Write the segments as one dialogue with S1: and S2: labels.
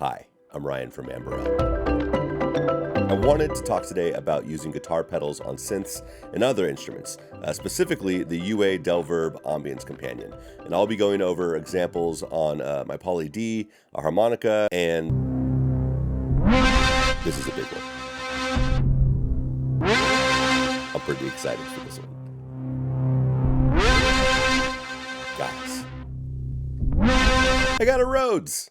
S1: Hi, I'm Ryan from Ambience. I wanted to talk today about using guitar pedals on synths and other instruments, specifically the UA Del Verb Ambience companion. And I'll be going over examples on my Poly D, a harmonica, and this is a big one. I'm pretty excited for this one. Guys, I got a Rhodes!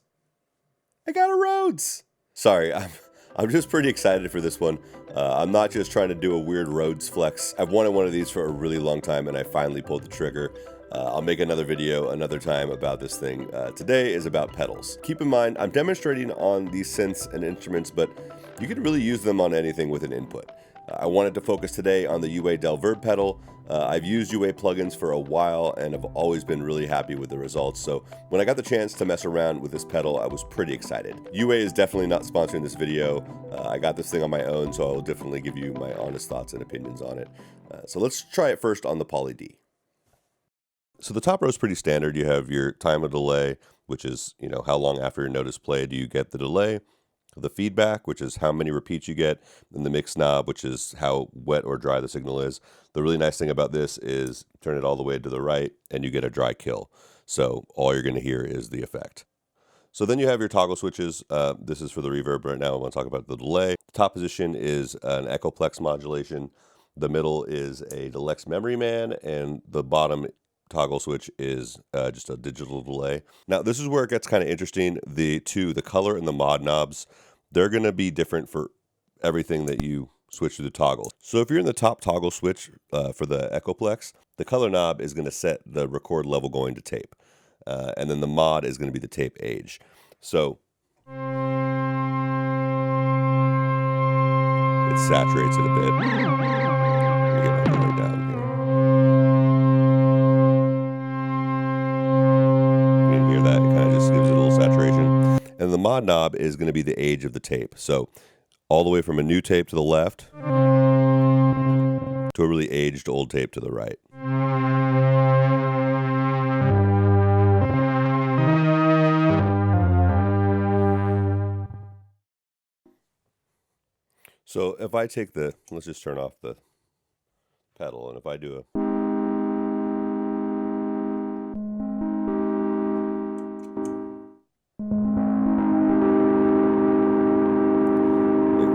S1: Sorry, I'm just pretty excited for this one. I'm not just trying to do a weird Rhodes flex. I've wanted one of these for a really long time and I finally pulled the trigger. I'll make another video another time about this thing. Today is about pedals. Keep in mind, I'm demonstrating on these synths and instruments, but you can really use them on anything with an input. I wanted to focus today on the UA Del Verb pedal. I've used UA plugins for a while and have always been really happy with the results. So when I got the chance to mess around with this pedal, I was pretty excited. UA is definitely not sponsoring this video. I got this thing on my own, so I will definitely give you my honest thoughts and opinions on it. So let's try it first on the Poly D. So the top row is pretty standard. You have your time of delay, which is, how long after your note is played do you get the delay. The feedback, which is how many repeats you get, and the mix knob, which is how wet or dry the signal is. The really nice thing about this is turn it all the way to the right and you get a dry kill. So all you're going to hear is the effect. So then you have your toggle switches. This is for the reverb right now. I want to talk about the delay. The top position is an echoplex modulation. The middle is a Deluxe Memory Man, and the bottom toggle switch is just a digital delay. Now this is where it gets kind of interesting. The color and the mod knobs, they're going to be different for everything that you switch to the toggle. So if you're in the top toggle switch for the echoplex, the color knob is going to set the record level going to tape, and then the mod is going to be the tape age. So it saturates it a bit. Let me get my delay down here. That it kind of just gives it a little saturation. And the mod knob is going to be the age of the tape. So all the way from a new tape to the left to a really aged old tape to the right. So if I take let's just turn off the pedal, and if I do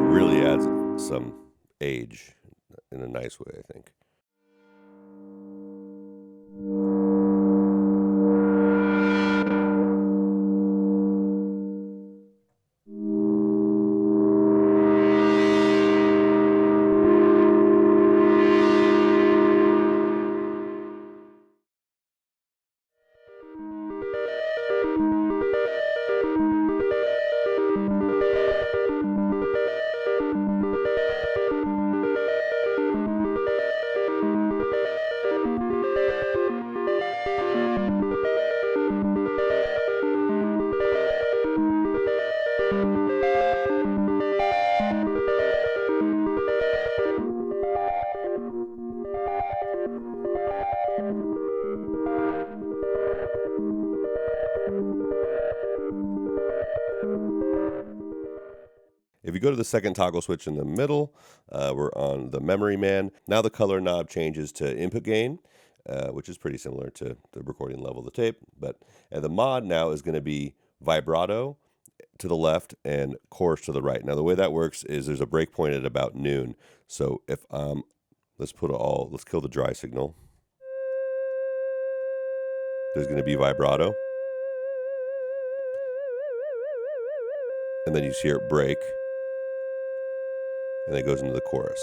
S1: really adds some age in a nice way, I think. If you go to the second toggle switch in the middle, we're on the Memory Man. Now the color knob changes to input gain, which is pretty similar to the recording level of the tape. And the mod now is going to be vibrato to the left and chorus to the right. Now the way that works is there's a breakpoint at about noon. So if let's kill the dry signal. There's going to be vibrato, and then you hear it break. And then it goes into the chorus.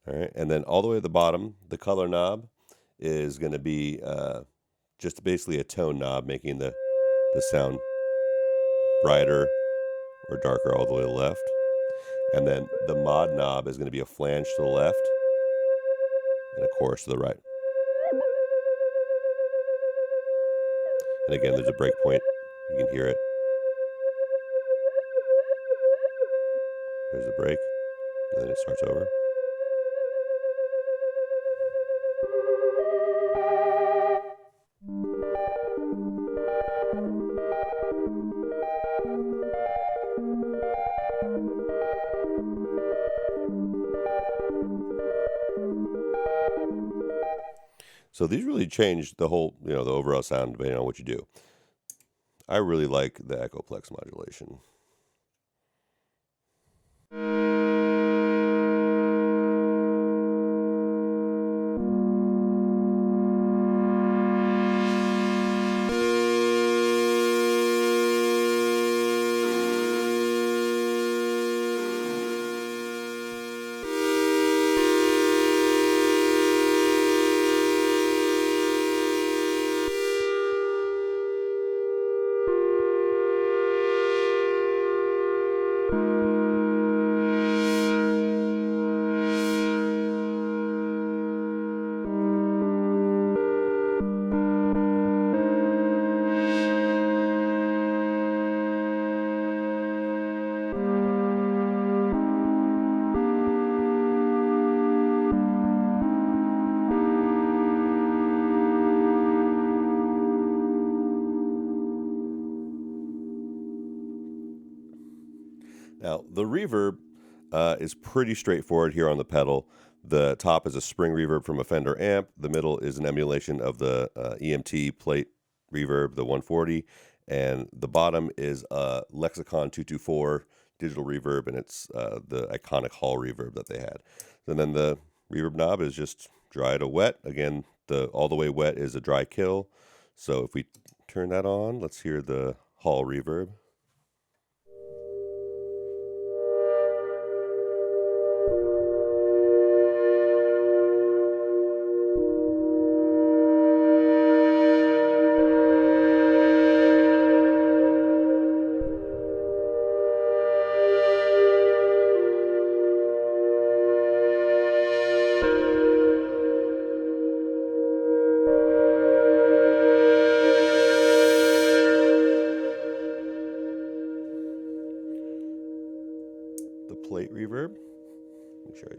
S1: All right, and then all the way at the bottom, the color knob is going to be just basically a tone knob, making the sound brighter or darker all the way to the left. And then the mod knob is going to be a flange to the left and a chorus to the right. And again, there's a break point. You can hear it. There's a break, and then it starts over. So these really change the whole, the overall sound depending on what you do. I really like the Echoplex modulation. Now, the reverb is pretty straightforward here on the pedal. The top is a spring reverb from a Fender amp. The middle is an emulation of the EMT plate reverb, the 140. And the bottom is a Lexicon 224 digital reverb, and it's the iconic Hall reverb that they had. And then the reverb knob is just dry to wet. Again, the all the way wet is a dry kill. So if we turn that on, let's hear the Hall reverb. The plate reverb. Make sure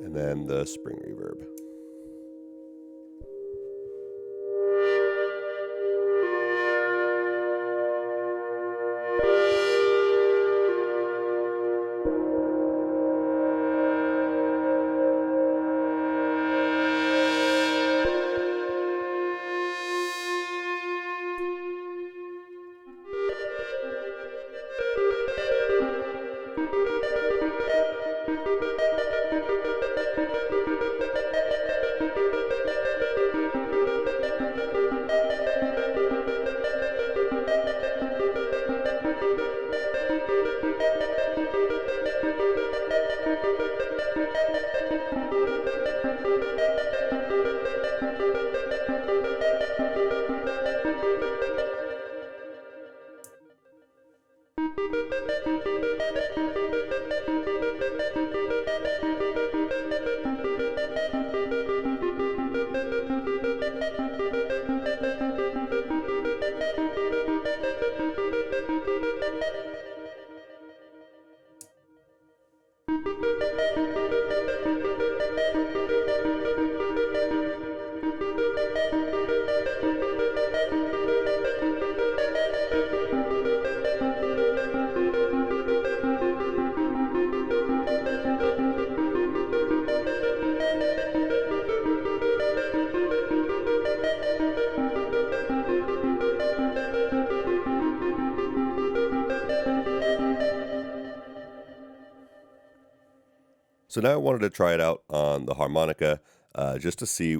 S1: and then the spring reverb. So now I wanted to try it out on the harmonica, just to see.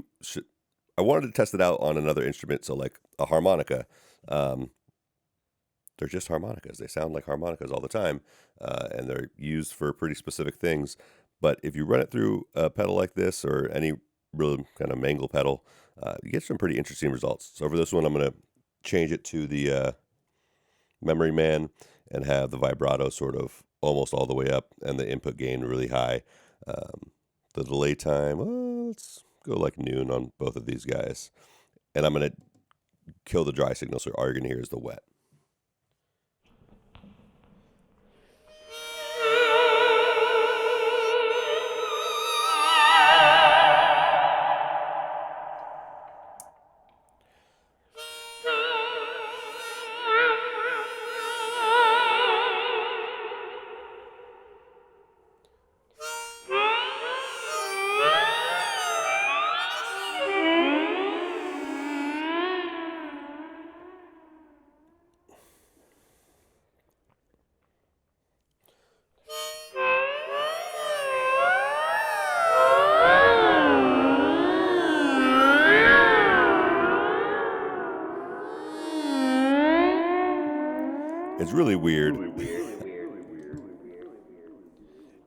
S1: I wanted to test it out on another instrument, so like a harmonica. They're just harmonicas. They sound like harmonicas all the time, and they're used for pretty specific things. But if you run it through a pedal like this or any real kind of mangle pedal, you get some pretty interesting results. So for this one, I'm going to change it to the Memory Man and have the vibrato sort of almost all the way up and the input gain really high. The delay time, let's go like noon on both of these guys. and I'm going to kill the dry signal, so all you're going to hear is the wet. It's really weird.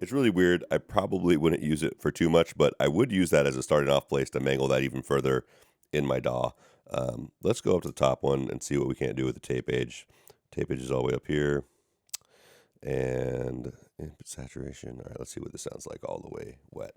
S1: It's really weird. I probably wouldn't use it for too much, but I would use that as a starting off place to mangle that even further in my DAW. Let's go up to the top one and see what we can't do with the tape age. Tape age is all the way up here. And input saturation. All right, let's see what this sounds like all the way wet.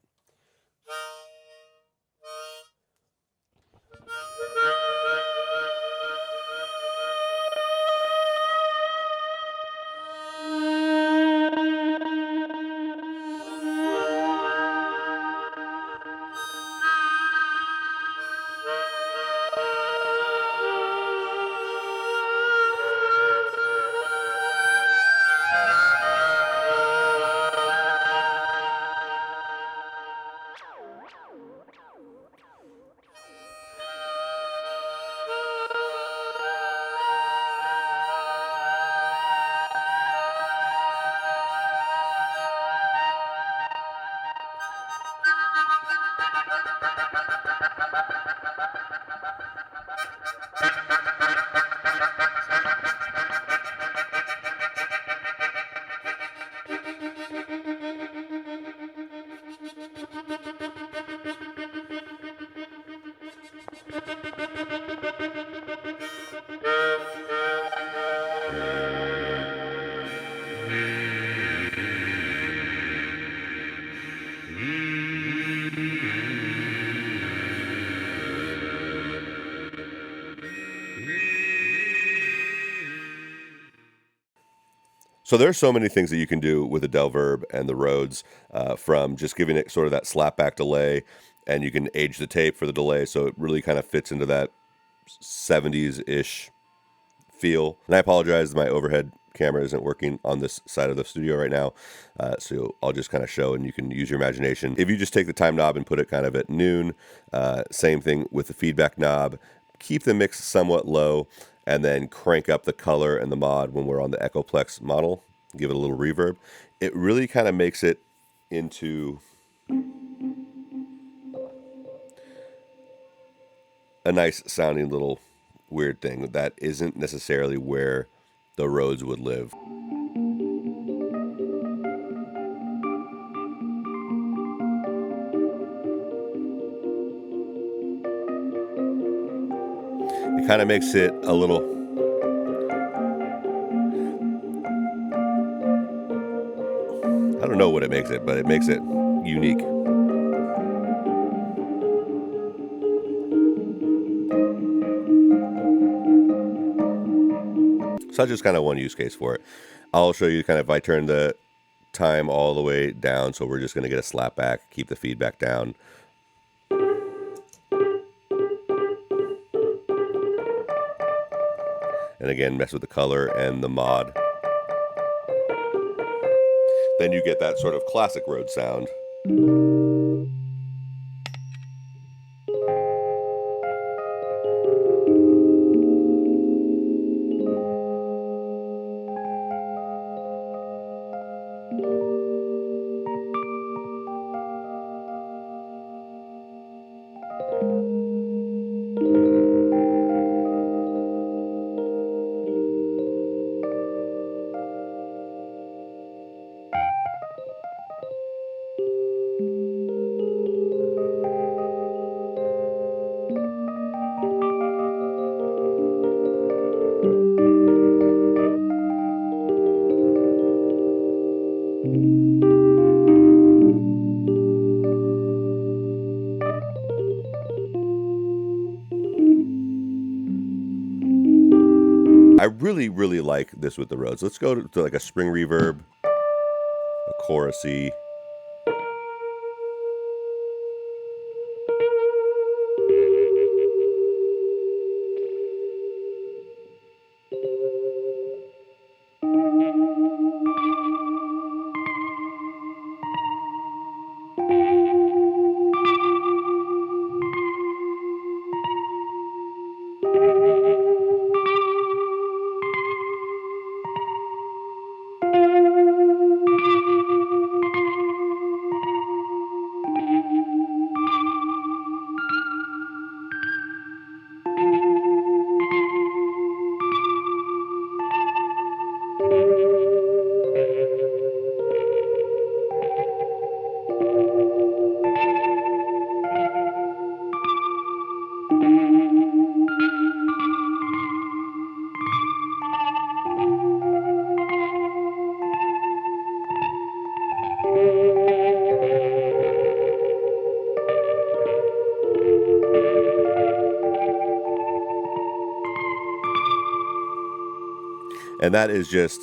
S1: So there's so many things that you can do with the Del Verb and the Rhodes, from just giving it sort of that slapback delay, and you can age the tape for the delay, so it really kind of fits into that 70s-ish feel. And I apologize, my overhead camera isn't working on this side of the studio right now, so I'll just kind of show, and you can use your imagination. If you just take the time knob and put it kind of at noon, same thing with the feedback knob, keep the mix somewhat low, and then crank up the color and the mod when we're on the Echoplex model, give it a little reverb. It really kind of makes it into a nice sounding little weird thing that isn't necessarily where the Rhodes would live. It kind of makes it a little, I don't know what it makes it, but it makes it unique. So that's just kind of one use case for it. I'll show you kind of, if I turn the time all the way down, so we're just going to get a slap back, keep the feedback down. And again, mess with the color and the mod. Then you get that sort of classic Rhodes sound. I really, really like this with the Rhodes. Let's go to like a spring reverb, a chorusy. And that is just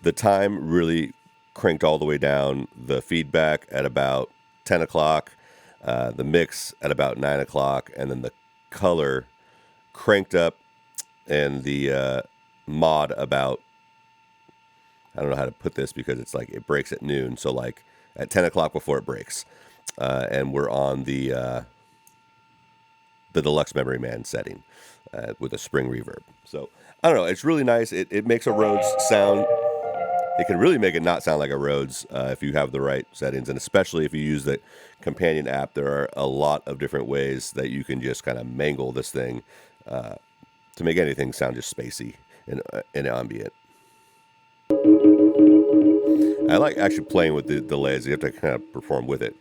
S1: the time really cranked all the way down, the feedback at about 10 o'clock, the mix at about 9 o'clock, and then the color cranked up, and the mod about, I don't know how to put this because it's like it breaks at noon, so like at 10 o'clock before it breaks. And we're on the Deluxe Memory Man setting with a spring reverb. So I don't know, it's really nice. It makes a Rhodes sound. It can really make it not sound like a Rhodes if you have the right settings, and especially if you use the Comapanion app. There are a lot of different ways that you can just kind of mangle this thing to make anything sound just spacey and ambient. I like actually playing with the delays. You have to kind of perform with it.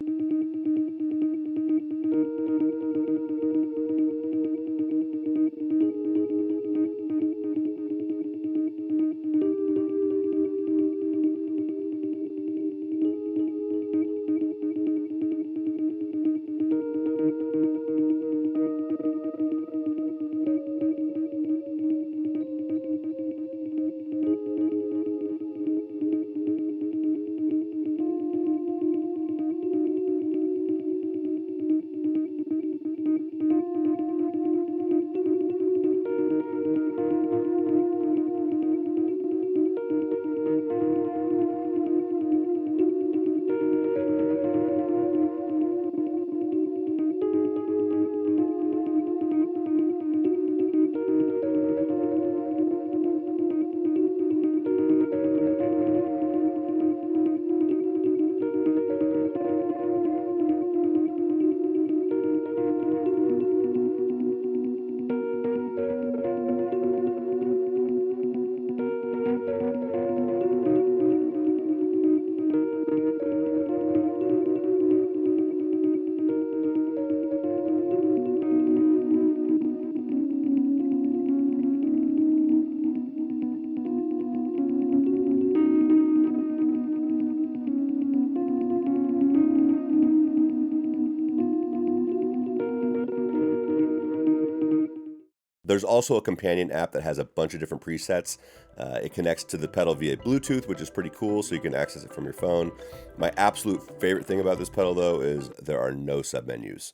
S1: There's also a companion app that has a bunch of different presets. It connects to the pedal via Bluetooth, which is pretty cool, so you can access it from your phone. My absolute favorite thing about this pedal, though, is there are no submenus.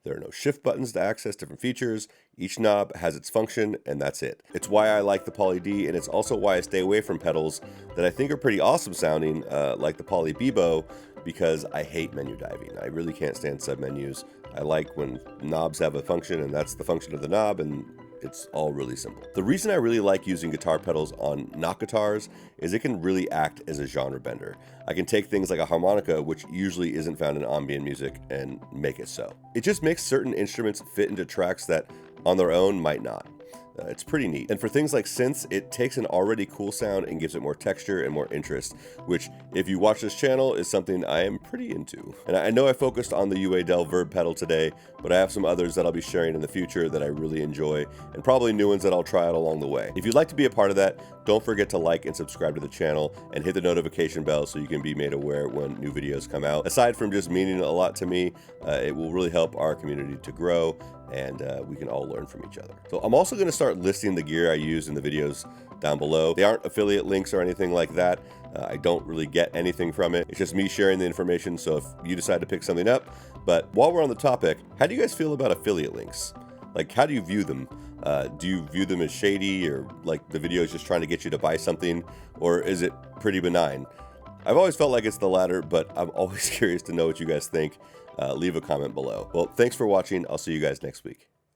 S1: There are no shift buttons to access different features. Each knob has its function, and that's it. It's why I like the Poly D, and it's also why I stay away from pedals that I think are pretty awesome sounding, like the Poly Bebo, because I hate menu diving. I really can't stand submenus. I like when knobs have a function, and that's the function of the knob, and it's all really simple. The reason I really like using guitar pedals on knock guitars is it can really act as a genre bender. I can take things like a harmonica, which usually isn't found in ambient music, and make it so. It just makes certain instruments fit into tracks that on their own might not. It's pretty neat. And for things like synths, it takes an already cool sound and gives it more texture and more interest, which, if you watch this channel, is something I am pretty into. And I know I focused on the UA Del Verb pedal today, but I have some others that I'll be sharing in the future that I really enjoy, and probably new ones that I'll try out along the way. If you'd like to be a part of that, don't forget to like and subscribe to the channel and hit the notification bell so you can be made aware when new videos come out. Aside from just meaning a lot to me, it will really help our community to grow, and we can all learn from each other. So I'm also going to start listing the gear I use in the videos down below. They aren't affiliate links or anything like that. I don't really get anything from it. It's just me sharing the information, so if you decide to pick something up. But while we're on the topic, how do you guys feel about affiliate links? Like, how do you view them? Do you view them as shady, or like the video is just trying to get you to buy something, or is it pretty benign? I've always felt like it's the latter, but I'm always curious to know what you guys think. Leave a comment below. Well, thanks for watching. I'll see you guys next week.